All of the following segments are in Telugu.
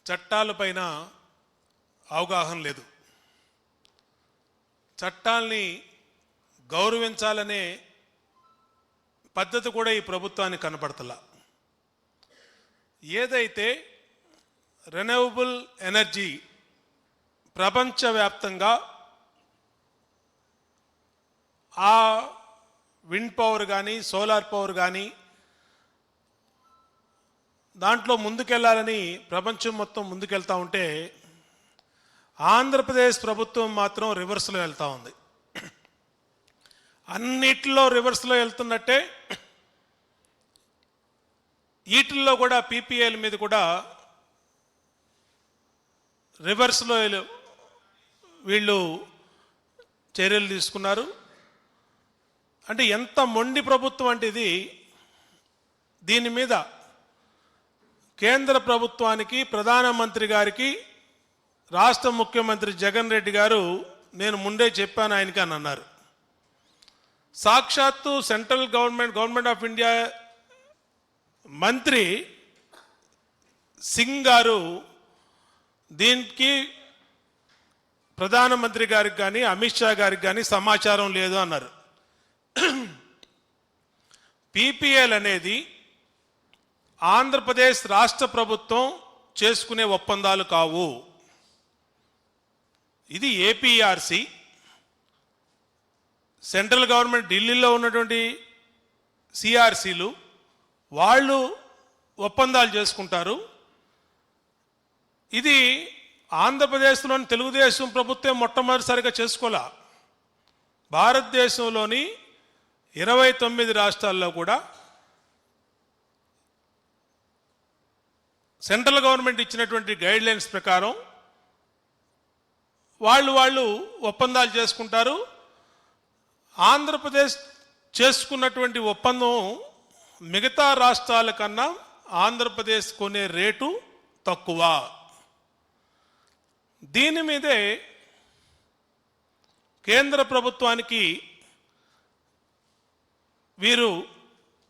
చట్టాలపైన అవగాహన లేదు. చట్టాల్ని గౌరవించాలనే పద్ధతి కూడా ఈ ప్రభుత్వానికి కనపడతలా. ఏదైతే రెన్యూవబుల్ ఎనర్జీ ప్రపంచవ్యాప్తంగా ఆ విండ్ పవర్ కానీ సోలార్ పవర్ కానీ దాంట్లో ముందుకెళ్లాలని ప్రపంచం మొత్తం ముందుకెళ్తా ఉంటే ఆంధ్రప్రదేశ్ ప్రభుత్వం మాత్రం రివర్స్లో వెళ్తూ ఉంది. అన్నిటిలో రివర్స్లో వెళ్తున్నట్టే వీటిల్లో కూడా పీపీఏల మీద కూడా రివర్స్లో వీళ్ళు చర్యలు తీసుకున్నారు. అంటే ఎంత మొండి ప్రభుత్వం అంటే ఇది. దీని మీద కేంద్ర ప్రభుత్వానికి, ప్రధానమంత్రి గారికి, రాష్ట్ర ముఖ్యమంత్రి జగన్ రెడ్డి గారు నేను ముందే చెప్పాను ఆయనకి అని అన్నారు. సాక్షాత్తు సెంట్రల్ గవర్నమెంట్ ఆఫ్ ఇండియా మంత్రి సింగ్ గారు దీనికి ప్రధానమంత్రి గారికి కానీ అమిత్ షా గారికి కానీ సమాచారం లేదు అన్నారు. పీపీఎల్ అనేది ఆంధ్రప్రదేశ్ రాష్ట్ర ప్రభుత్వం చేసుకునే ఒప్పందాలు కావు. ఇది ఏపీఆర్సి, సెంట్రల్ గవర్నమెంట్ ఢిల్లీలో ఉన్నటువంటి సిఆర్సీలు వాళ్ళు ఒప్పందాలు చేసుకుంటారు. ఇది ఆంధ్రప్రదేశ్లోని తెలుగుదేశం ప్రభుత్వం మొట్టమొదటిసారిగా చేసుకోలే. భారతదేశంలోని 29 రాష్ట్రాల్లో కూడా సెంట్రల్ గవర్నమెంట్ ఇచ్చినటువంటి గైడ్లైన్స్ ప్రకారం వాళ్ళు ఒప్పందాలు చేసుకుంటారు. ఆంధ్రప్రదేశ్ చేసుకున్నటువంటి ఒప్పందం మిగతా రాష్ట్రాల కన్నా ఆంధ్రప్రదేశ్ కొనే రేటు తక్కువ. దీని మీదే కేంద్ర ప్రభుత్వానికి వీరు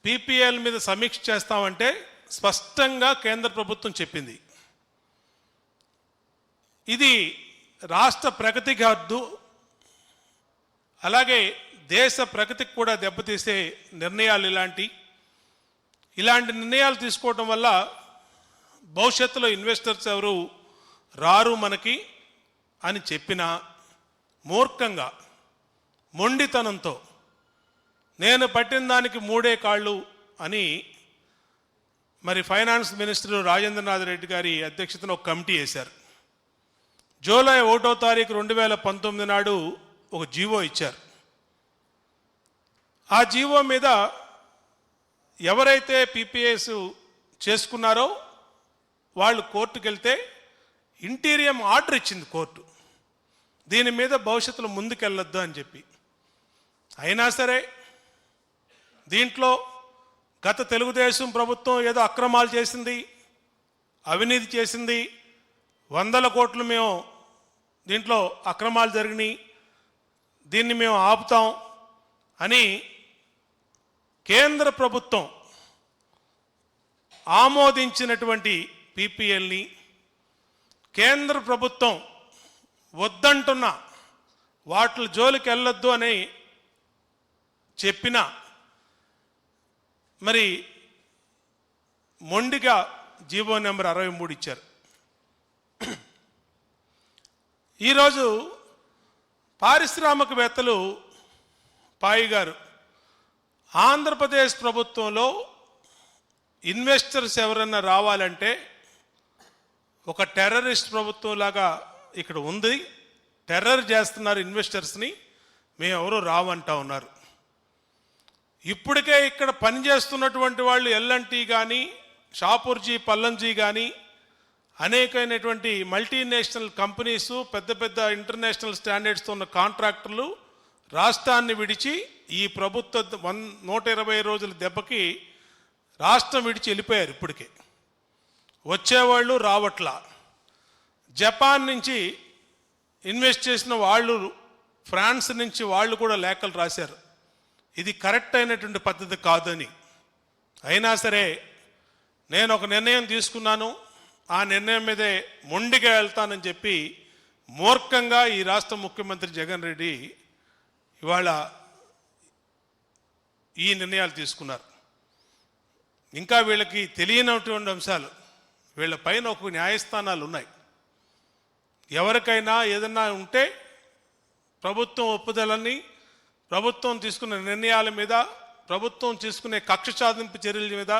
పీపీఎల్ మీద సమీక్ష చేస్తామంటే స్పష్టంగా కేంద్ర ప్రభుత్వం చెప్పింది. ఇది రాష్ట్ర ప్రగతికి హద్దు, అలాగే దేశ ప్రగతికి కూడా దెబ్బతీసే నిర్ణయాలు ఇలాంటి నిర్ణయాలు తీసుకోవటం వల్ల భవిష్యత్తులో ఇన్వెస్టర్స్ ఎవరు రారు మనకి అని చెప్పిన మూర్ఖంగా మొండితనంతో నేను పట్టిన దానికి 3 కాళ్ళు అని మరి ఫైనాన్స్ మినిస్టర్ రాజేంద్రనాథ్ రెడ్డి గారి అధ్యక్షతన ఒక కమిటీ వేశారు. జూలై 1వ తారీఖు 2019 నాడు ఒక జీవో ఇచ్చారు. ఆ జీవో మీద ఎవరైతే పీపీఎస్ చేసుకున్నారో వాళ్ళు కోర్టుకు వెళ్తే ఇంటీరియం ఆర్డర్ ఇచ్చింది కోర్టు, దీని మీద భవిష్యత్తులో ముందుకెళ్ళొద్దు అని చెప్పి. అయినా సరే దీంట్లో గత తెలుగుదేశం ప్రభుత్వం ఏదో అక్రమాలు చేసింది, అవినీతి చేసింది, 100 కోట్లు మేము దీంట్లో అక్రమాలు జరిగినాయి, దీన్ని మేము ఆపుతాం అని కేంద్ర ప్రభుత్వం ఆమోదించినటువంటి పీపీఎల్ని కేంద్ర ప్రభుత్వం వద్దంటున్న వాటి జోలికి వెళ్ళొద్దు అని చెప్పిన మరి మొండిగా జీవో నెంబర్ 63 ఇచ్చారు. ఈరోజు పారిశ్రామికవేత్తలు పాయి గారు ఆంధ్రప్రదేశ్ ప్రభుత్వంలో ఇన్వెస్టర్స్ ఎవరన్నా రావాలంటే ఒక టెర్రరిస్ట్ ప్రభుత్వం లాగా ఇక్కడ ఉంది, టెర్రర్ చేస్తున్నారు ఇన్వెస్టర్స్ని, మేము ఎవరు రావంటా ఉన్నారు. ఇప్పటికే ఇక్కడ పనిచేస్తున్నటువంటి వాళ్ళు ఎల్ఎన్టీ కానీ షాపూర్జీ పల్లంజీ కానీ అనేకమైనటువంటి మల్టీనేషనల్ కంపెనీసు, పెద్ద పెద్ద ఇంటర్నేషనల్ స్టాండర్డ్స్తో ఉన్న కాంట్రాక్టర్లు రాష్ట్రాన్ని విడిచి ఈ ప్రభుత్వ 120 రోజుల దెబ్బకి రాష్ట్రం విడిచి వెళ్ళిపోయారు. ఇప్పటికే వచ్చేవాళ్ళు రావట్లా. జపాన్ నుంచి ఇన్వెస్ట్ చేసిన వాళ్ళు, ఫ్రాన్స్ నుంచి వాళ్ళు కూడా లేఖలు రాశారు ఇది కరెక్ట్ అయినటువంటి పద్ధతి కాదని. అయినా సరే నేను ఒక నిర్ణయం తీసుకున్నాను, ఆ నిర్ణయం మీదే మొండిగా వెళ్తానని చెప్పి మూర్ఖంగా ఈ రాష్ట్ర ముఖ్యమంత్రి జగన్ రెడ్డి ఇవాళ ఈ నిర్ణయాలు తీసుకున్నారు. ఇంకా వీళ్ళకి తెలియనటువంటి అంశాలు, వీళ్ళ పైన ఒక న్యాయస్థానాలు ఉన్నాయి. ఎవరికైనా ఏదన్నా ఉంటే ప్రభుత్వం ఒప్పుదలని, ప్రభుత్వం తీసుకున్న నిర్ణయాల మీద, ప్రభుత్వం తీసుకునే కక్ష సాధింపు చర్యల మీద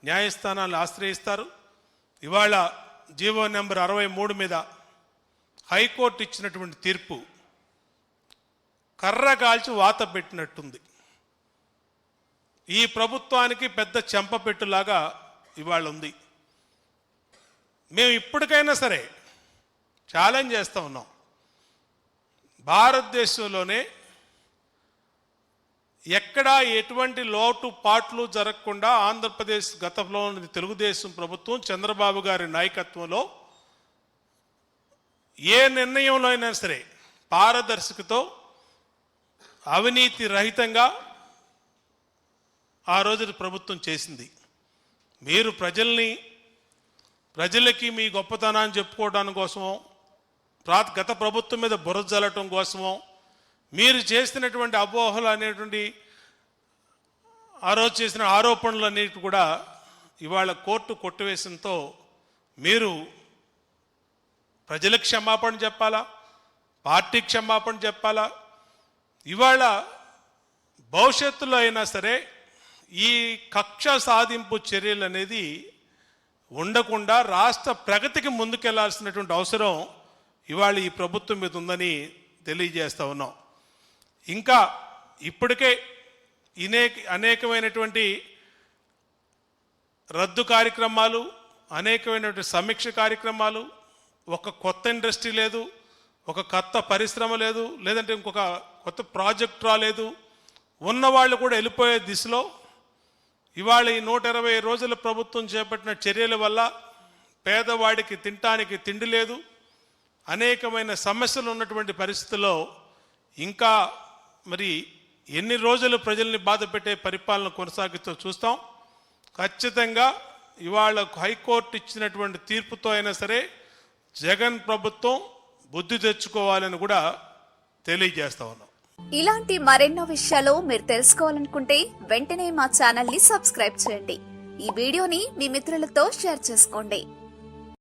న్యాయస్థానాలు ఆశ్రయిస్తారు. ఇవాళ జీవో నెంబర్ 63 మీద హైకోర్టు ఇచ్చినటువంటి తీర్పు కర్ర కాల్చి వాత పెట్టినట్టుంది. ఈ ప్రభుత్వానికి పెద్ద చెంపపెట్టులాగా ఇవాళ ఉంది. మేము ఇప్పటికైనా సరే ఛాలెంజ్ చేస్తూ ఉన్నాం, భారతదేశంలోనే ఎక్కడా ఎటువంటి లోటు పాట్లు జరగకుండా ఆంధ్రప్రదేశ్ గతంలో తెలుగుదేశం ప్రభుత్వం చంద్రబాబు గారి నాయకత్వంలో ఏ నిర్ణయంలో అయినా సరే పారదర్శకతో అవినీతి రహితంగా ఆ రోజు ప్రభుత్వం చేసింది. మీరు ప్రజలకి మీ గొప్పతనాన్ని చెప్పుకోవడానికి కోసమో, గత ప్రభుత్వం మీద బురద జల్లటం కోసమో, మీరు చేసినటువంటి అపోహలు అనేటువంటి ఆ రోజు చేసిన ఆరోపణలు అన్నిటి కూడా ఇవాళ కోర్టు కొట్టివేసంతో మీరు ప్రజలకు క్షమాపణ చెప్పాలా, పార్టీకి క్షమాపణ చెప్పాలా? ఇవాళ భవిష్యత్తులో అయినా సరే ఈ కక్ష సాధింపు చర్యలు అనేది ఉండకుండా రాష్ట్ర ప్రగతికి ముందుకెళ్లాల్సినటువంటి అవసరం ఇవాళ ఈ ప్రభుత్వం మీద ఉందని తెలియజేస్తూ ఉన్నాం. ఇంకా ఇప్పటికే అనేకమైనటువంటి రద్దు కార్యక్రమాలు, అనేకమైనటువంటి సమీక్ష కార్యక్రమాలు, ఒక కొత్త ఇండస్ట్రీ లేదు, ఒక కొత్త పరిశ్రమ లేదు, లేదంటే ఇంకొక కొత్త ప్రాజెక్ట్ రాలేదు. ఉన్నవాళ్ళు కూడా వెళ్ళిపోయే దిశలో ఇవాళ ఈ 120 రోజుల ప్రభుత్వం చేపట్టిన చర్యల వల్ల పేదవాడికి తినటానికి తిండి లేదు, అనేకమైన సమస్యలు ఉన్నటువంటి పరిస్థితుల్లో ఇంకా మరి ఎన్ని రోజులు ప్రజల్ని బాధ పెట్టే పరిపాలన కొనసాగిస్తూ చూస్తాం. ఖచ్చితంగా ఇవాళ హైకోర్టు ఇచ్చినటువంటి తీర్పుతో అయినా సరే జగన్ ప్రభుత్వం బుద్ధి తెచ్చుకోవాలని కూడా తెలియజేస్తా ఉన్నాం. ఇలాంటి మరెన్నో విషయాలు మీరు తెలుసుకోవాలనుకుంటే వెంటనే మా ఛానల్ ని సబ్స్క్రైబ్ చేయండి. ఈ వీడియోని మీ మిత్రులతో షేర్ చేసుకోండి.